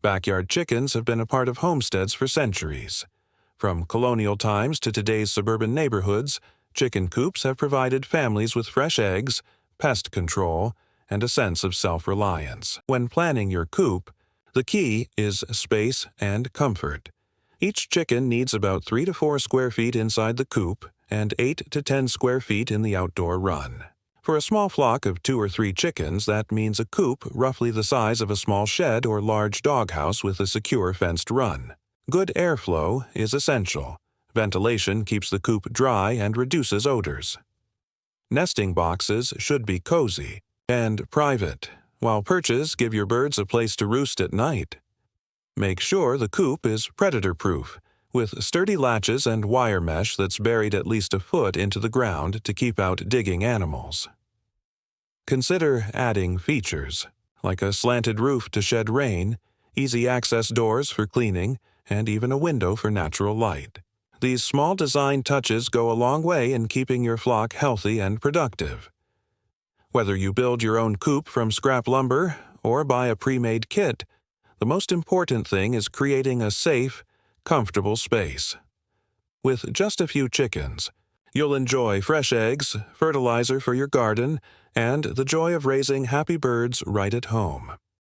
Backyard chickens have been a part of homesteads for centuries. From colonial times to today's suburban neighborhoods, chicken coops have provided families with fresh eggs, pest control, and a sense of self-reliance. When planning your coop, the key is space and comfort. Each chicken needs about 3 to 4 square feet inside the coop and 8 to 10 square feet in the outdoor run. For a small flock of 2 or 3 chickens, that means a coop roughly the size of a small shed or large doghouse with a secure fenced run. Good airflow is essential. Ventilation keeps the coop dry and reduces odors. Nesting boxes should be cozy and private, while perches give your birds a place to roost at night. Make sure the coop is predator-proof, with sturdy latches and wire mesh that's buried at least a foot into the ground to keep out digging animals. Consider adding features, like a slanted roof to shed rain, easy access doors for cleaning, and even a window for natural light. These small design touches go a long way in keeping your flock healthy and productive. Whether you build your own coop from scrap lumber or buy a pre-made kit, the most important thing is creating a safe, comfortable space. With just a few chickens, you'll enjoy fresh eggs, fertilizer for your garden, and the joy of raising happy birds right at home.